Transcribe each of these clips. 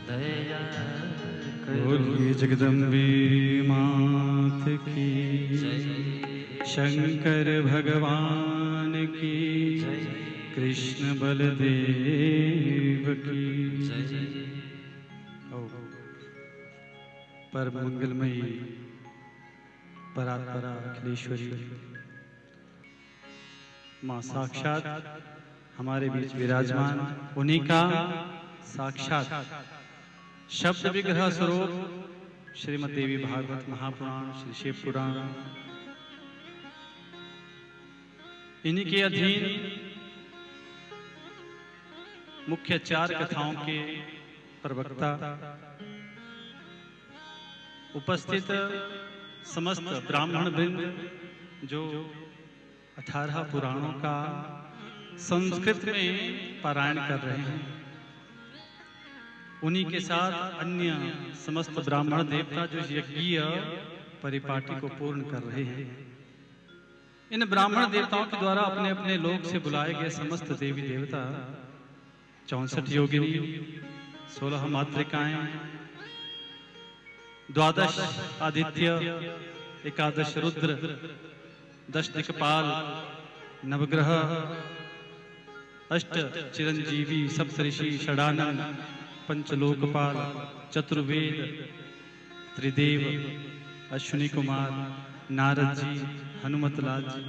दया बोलिए जगदम्बे मात की शंकर भगवान की कृष्ण बलदेव की परम मंगलमयी परात्परा अखिलेश्वरी माँ साक्षात हमारे बीच विराजमान, उन्हीं का साक्षात शब्द विग्रह स्वरूप श्रीमद् देवी भागवत महापुराण, श्री शिव पुराण, इन्हीं के अधीन मुख्य 4 कथाओं के प्रवक्ता उपस्थित समस्त ब्राह्मण वृंद जो 18 पुराणों का संस्कृत में पारायण कर रहे हैं, उन्हीं के साथ अन्य समस्त ब्राह्मण देवता जो यज्ञीय परिपाटी को पूर्ण कर रहे हैं। इन ब्राह्मण देवताओं के द्वारा अपने अपने लोक से बुलाए गए समस्त देवी देवता, 64 योगिनी, 16 मातृकाएं, 12 आदित्य, 11 रुद्र, 10 दिक्पाल, नवग्रह, 8 चिरंजीवी, सप्तऋषि, षडानन, पंचलोकपाल, चतुर्वेद, त्रिदेव, अश्विनी कुमार, नारद जी, हनुमतलाल जी,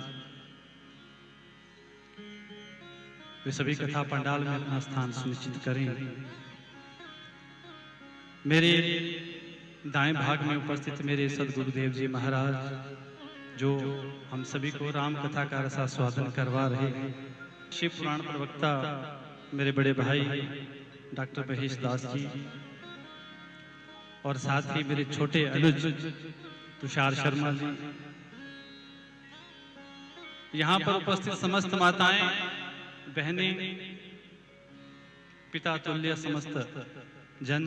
वे सभी कथा पंडाल में अपना स्थान सुनिश्चित करें। मेरे दाएं भाग में उपस्थित मेरे सदगुरुदेव जी महाराज, जो हम सभी को राम कथा का रसास्वादन करवा रहे हैं। शिव पुराण प्रवक्ता मेरे बड़े भाई डॉक्टर महेश दास जी, और साथ ही मेरे छोटे अनुज तुषार शर्मा जी, यहाँ पर उपस्थित समस्त माताएं, बहनें, पिता तुल्य समस्त जन,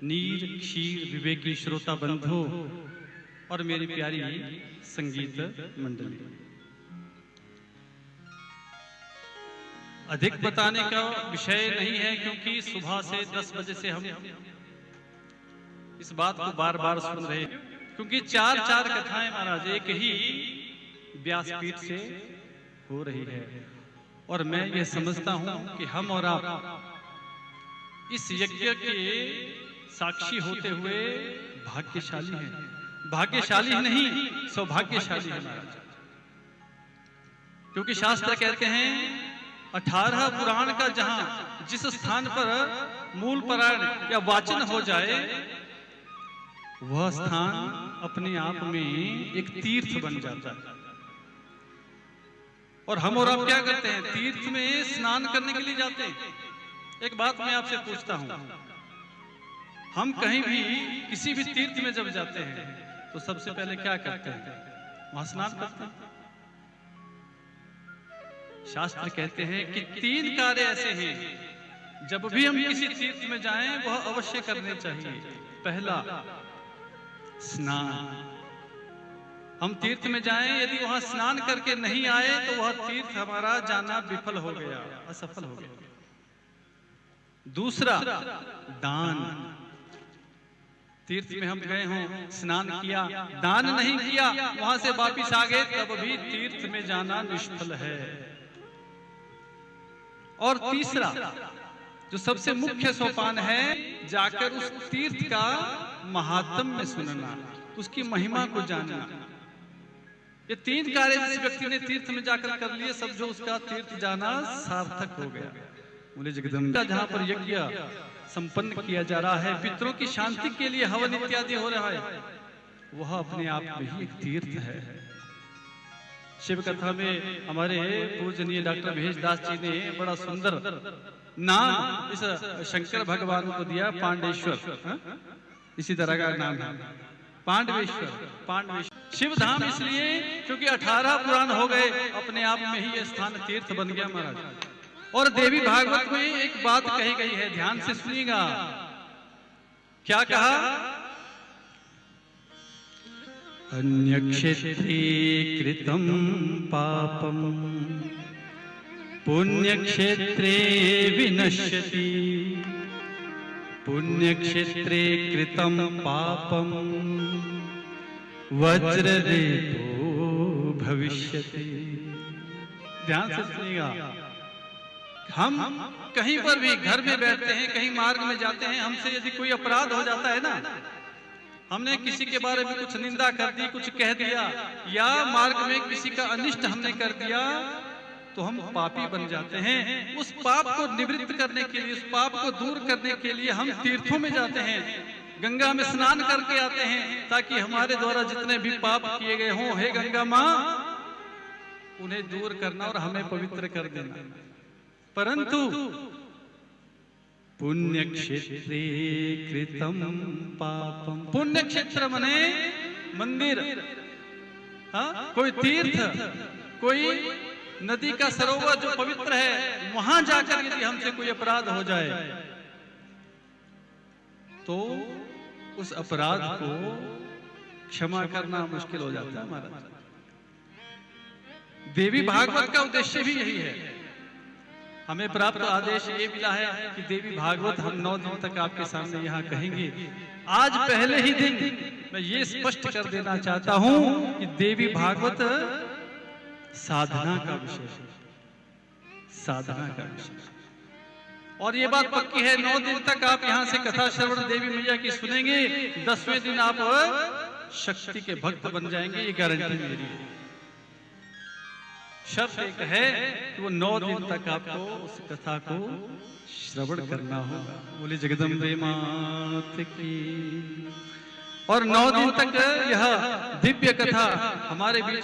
नीर क्षीर विवेकी श्रोता बंधु और मेरी प्यारी संगीत मंडली। अधिक बताने का विषय नहीं है, क्योंकि सुबह से 10 बजे से हम इस बात को बार बार सुन रहे हैं, क्योंकि 4 कथाएं महाराज एक ही व्यासपीठ से हो रही है। और मैं ये समझता हूं कि हम और आप इस यज्ञ के साक्षी होते हुए भाग्यशाली हैं। भाग्यशाली नहीं, सौभाग्यशाली है महाराज, क्योंकि शास्त्र कहते हैं 18 पुराण का जहां जिस स्थान पर मूल पारायण या वाचन हो जाए, वह स्थान अपने आप में एक तीर्थ बन जाता है। और हम और आप क्या करते हैं? तीर्थ में स्नान करने के लिए जाते हैं। एक बात मैं आपसे पूछता हूं, हम कहीं भी किसी भी तीर्थ में जब जाते हैं तो सबसे पहले क्या करते हैं? वहां स्नान करते हैं। शास्त्र कहते हैं कि 3 कार्य ऐसे हैं जब भी हम किसी तीर्थ में जाएं वह अवश्य करने चाहिए। पहला, स्नान। हम तीर्थ में जाएं, यदि वहां स्नान करके नहीं आए तो वह तीर्थ हमारा जाना विफल हो गया, असफल हो गया। दूसरा, दान। तीर्थ में हम गए हों, स्नान किया, दान नहीं किया, वहां से वापिस आ गए, तब भी तीर्थ में जाना निष्फल है। और तीसरा, जो सबसे मुख्य सोपान है, जाकर उस तीर्थ का महात्म्य सुनना, उसकी महिमा को जानना। ये 3 कार्य जिस व्यक्ति ने तीर्थ में जाकर कर लिए, सब जो उसका तीर्थ जाना सार्थक हो गया। बोले जगदम्बा, जहां पर यज्ञ संपन्न किया जा रहा है, पितरों की शांति के लिए हवन इत्यादि हो रहा है, वह अपने आप में ही एक तीर्थ है। शिव कथा में हमारे पूजनीय डॉक्टर महेश दास जी ने बड़ा सुंदर नाम इस शंकर भगवान को दिया, पांडेश्वर। इसी तरह का नाम है पांडवेश्वर। पांडवेश्वर शिव धाम इसलिए क्योंकि 18 पुराण हो गए, अपने आप में ही यह स्थान तीर्थ बन गया महाराज। और देवी भागवत में एक बात कही गई है, ध्यान से सुनिएगा। क्या कहा? अन्यक्षेत्रे कृतं पापं पुण्यक्षेत्रे विनश्यति पुण्य क्षेत्रे कृतम पापम वज्रदेवो भविष्यति। ध्यान से सुनिएगा, हम कहीं पर भी घर में बैठते हैं, कहीं मार्ग में जाते हैं, हमसे यदि कोई अपराध हो जाता है ना, हमने किसी के बारे में कुछ निंदा कर दी, कुछ कह दिया, या मार्ग में किसी का अनिष्ट हमने कर दिया, तो हम पापी बन जाते हैं। उस पाप को निवृत्त करने के लिए, उस पाप को दूर करने के लिए हम तीर्थों में जाते हैं, गंगा में स्नान करके आते हैं, ताकि हमारे द्वारा जितने भी पाप किए गए हों, हे गंगा माँ, उन्हें दूर करना और हमें पवित्र कर देना। परंतु पुण्य क्षेत्रे कृतम पापम, पुण्य क्षेत्र मने मंदिर, कोई तीर्थ, कोई नदी का सरोवर जो पवित्र है, वहां जाकर यदि हमसे कोई अपराध हो जाए तो उस अपराध को क्षमा करना मुश्किल हो जाता है हमारा। देवी भागवत का उद्देश्य भी यही है। हमें प्राप्त आदेश ये मिला है कि देवी भागवत हम 9 दिन तक आपके सामने यहाँ कहेंगे। आज पहले ही दिन मैं ये स्पष्ट कर देना चाहता हूँ कि देवी भागवत साधना का विषय है, साधना का विषय। और ये बात पक्की है, 9 दिन तक आप यहाँ से कथा श्रवण देवी मैया की सुनेंगे, 10वें दिन आप शक्ति के भक्त बन जाएंगे, ये गारंटी मेरी है। शर्त एक है कि वो 9 दिन तक आपको उस कथा को श्रवण करना होगा। बोले जगदम्बे मात की। और 9 दिन तक यह दिव्य कथा हमारे बीच में